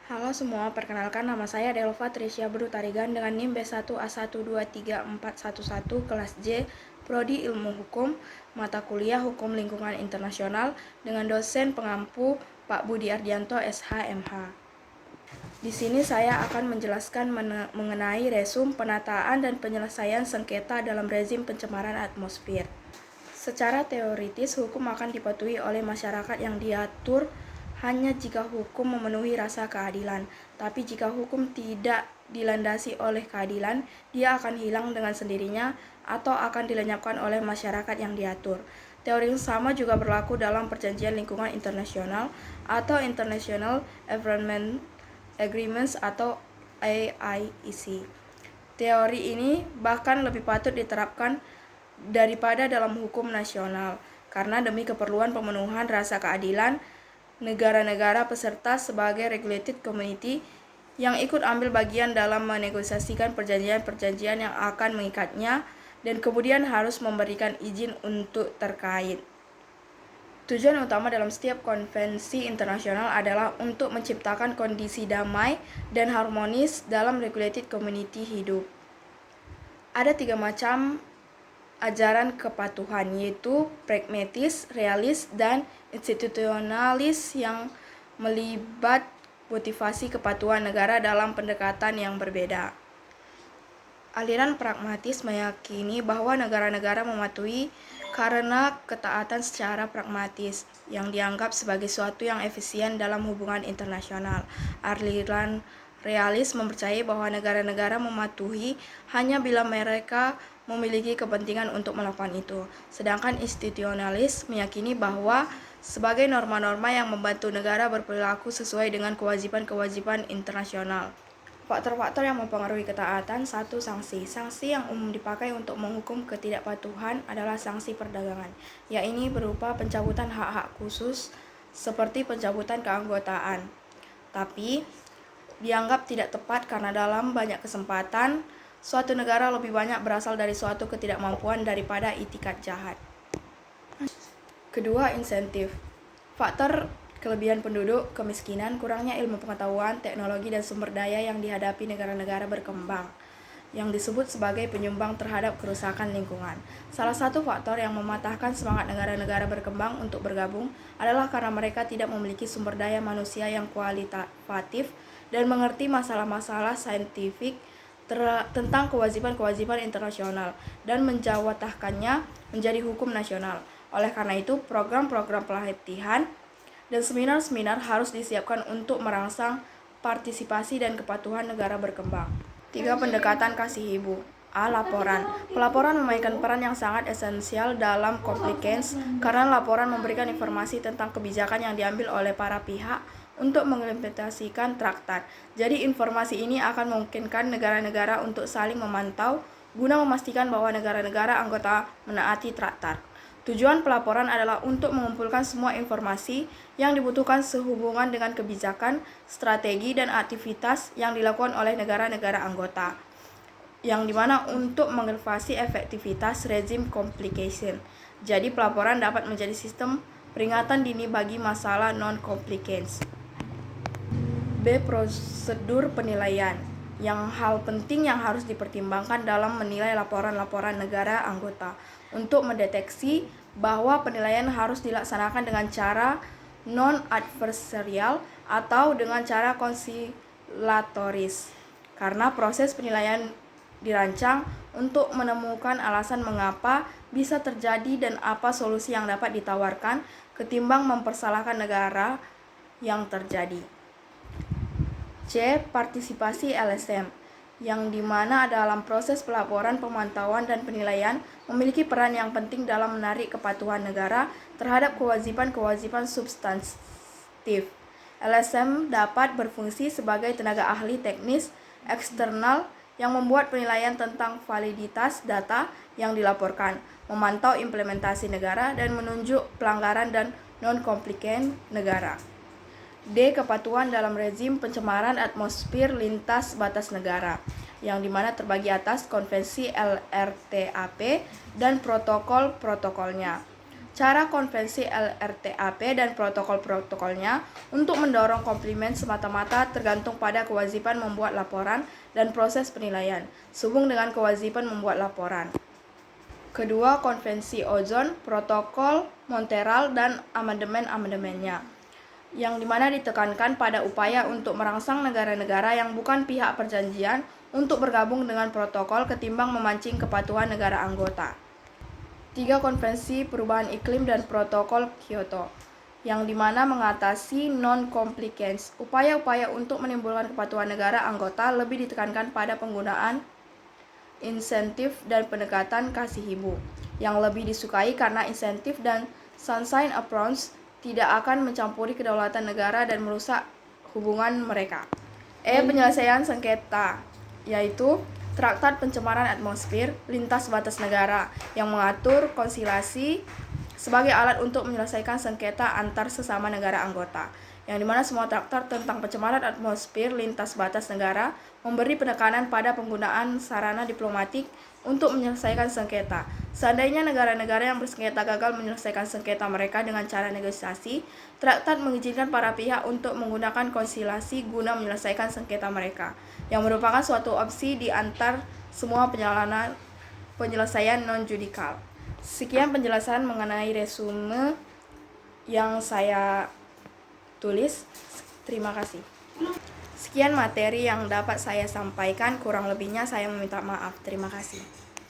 Halo semua, perkenalkan nama saya Delva Trisha Brutarigan dengan NIM B1A1234411 kelas J, Prodi Ilmu Hukum, mata kuliah Hukum Lingkungan Internasional dengan dosen pengampu Pak Budi Ardianto SH.MH. Di sini saya akan menjelaskan mengenai resum penataan dan penyelesaian sengketa dalam rezim pencemaran atmosfer. Secara teoritis, hukum akan dipatuhi oleh masyarakat yang diatur hanya jika hukum memenuhi rasa keadilan. Tapi jika hukum tidak dilandasi oleh keadilan, dia akan hilang dengan sendirinya atau akan dilenyapkan oleh masyarakat yang diatur. Teori yang sama juga berlaku dalam Perjanjian Lingkungan Internasional atau International Environment Agreements atau AIEC. Teori ini bahkan lebih patut diterapkan daripada dalam hukum nasional, karena demi keperluan pemenuhan rasa keadilan, negara-negara peserta sebagai regulated community yang ikut ambil bagian dalam menegosiasikan perjanjian-perjanjian yang akan mengikatnya dan kemudian harus memberikan izin untuk terkait. Tujuan utama dalam setiap konvensi internasional adalah untuk menciptakan kondisi damai dan harmonis dalam regulated community hidup. Ada 3 macam ajaran kepatuhan, yaitu pragmatis, realis, dan institusionalis yang melibat motivasi kepatuhan negara dalam pendekatan yang berbeda. Aliran pragmatis meyakini bahwa negara-negara mematuhi karena ketaatan secara pragmatis yang dianggap sebagai suatu yang efisien dalam hubungan internasional. Aliran realis mempercayai bahwa negara-negara mematuhi hanya bila mereka memiliki kepentingan untuk melakukan itu. Sedangkan institusionalis meyakini bahwa sebagai norma-norma yang membantu negara berperilaku sesuai dengan kewajiban-kewajiban internasional. Faktor-faktor yang mempengaruhi ketaatan. 1. Sanksi. Sanksi yang umum dipakai untuk menghukum ketidakpatuhan adalah sanksi perdagangan, yaitu berupa pencabutan hak-hak khusus seperti pencabutan keanggotaan. Tapi dianggap tidak tepat karena dalam banyak kesempatan suatu negara lebih banyak berasal dari suatu ketidakmampuan daripada itikat jahat. Kedua, insentif. Faktor kelebihan penduduk, kemiskinan, kurangnya ilmu pengetahuan, teknologi, dan sumber daya yang dihadapi negara-negara berkembang, yang disebut sebagai penyumbang terhadap kerusakan lingkungan. Salah satu faktor yang mematahkan semangat negara-negara berkembang untuk bergabung adalah karena mereka tidak memiliki sumber daya manusia yang kualitatif dan mengerti masalah-masalah saintifik tentang kewajiban-kewajiban internasional dan menjawatahkannya menjadi hukum nasional. Oleh karena itu, program-program pelatihan dan seminar-seminar harus disiapkan untuk merangsang partisipasi dan kepatuhan negara berkembang. 3. Pendekatan kasih ibu. A. Laporan. Pelaporan memainkan peran yang sangat esensial dalam compliance karena laporan memberikan informasi tentang kebijakan yang diambil oleh para pihak untuk mengimplementasikan traktat. Jadi informasi ini akan memungkinkan negara-negara untuk saling memantau guna memastikan bahwa negara-negara anggota menaati traktat. Tujuan pelaporan adalah untuk mengumpulkan semua informasi yang dibutuhkan sehubungan dengan kebijakan, strategi, dan aktivitas yang dilakukan oleh negara-negara anggota, yang dimana untuk mengevaluasi efektivitas rezim complication. Jadi pelaporan dapat menjadi sistem peringatan dini bagi masalah non-compliance. B. Prosedur penilaian. Hal penting yang harus dipertimbangkan dalam menilai laporan-laporan negara anggota untuk mendeteksi bahwa penilaian harus dilaksanakan dengan cara non-adversarial atau dengan cara konsilatoris, karena proses penilaian dirancang untuk menemukan alasan mengapa bisa terjadi dan apa solusi yang dapat ditawarkan ketimbang mempersalahkan negara yang terjadi. C. Partisipasi LSM, yang dimana dalam proses pelaporan, pemantauan, dan penilaian memiliki peran yang penting dalam menarik kepatuhan negara terhadap kewajiban-kewajiban substantif. LSM dapat berfungsi sebagai tenaga ahli teknis eksternal yang membuat penilaian tentang validitas data yang dilaporkan, memantau implementasi negara, dan menunjuk pelanggaran dan non-compliant negara. D. Kepatuhan dalam rezim pencemaran atmosfer lintas batas negara, yang dimana terbagi atas konvensi LRTAP dan protokol-protokolnya. cara konvensi LRTAP dan protokol-protokolnya untuk mendorong komplimen semata-mata tergantung pada kewajiban membuat laporan dan proses penilaian, sehubung dengan kewajiban membuat laporan. Kedua, konvensi ozon, protokol Montreal dan amandemen-amandemennya, yang dimana ditekankan pada upaya untuk merangsang negara-negara yang bukan pihak perjanjian untuk bergabung dengan protokol ketimbang memancing kepatuhan negara anggota. 3. Konvensi perubahan iklim dan protokol Kyoto, yang dimana mengatasi non-compliance. Upaya-upaya untuk menimbulkan kepatuhan negara anggota lebih ditekankan pada penggunaan insentif dan pendekatan kasih ibu, yang lebih disukai karena insentif dan sunshine approach tidak akan mencampuri kedaulatan negara dan merusak hubungan mereka. Penyelesaian sengketa, yaitu Traktat Pencemaran Atmosfer Lintas Batas Negara yang mengatur konsilasi sebagai alat untuk menyelesaikan sengketa antar sesama negara anggota, yang dimana semua traktat tentang pencemaran atmosfer lintas batas negara memberi penekanan pada penggunaan sarana diplomatik untuk menyelesaikan sengketa. Seandainya negara-negara yang bersengketa gagal menyelesaikan sengketa mereka dengan cara negosiasi, traktat mengizinkan para pihak untuk menggunakan konsilasi guna menyelesaikan sengketa mereka, yang merupakan suatu opsi di antar semua penyelesaian non-judikal. Sekian penjelasan mengenai resume yang saya tulis. Terima kasih. Sekian materi yang dapat saya sampaikan, kurang lebihnya saya meminta maaf. Terima kasih.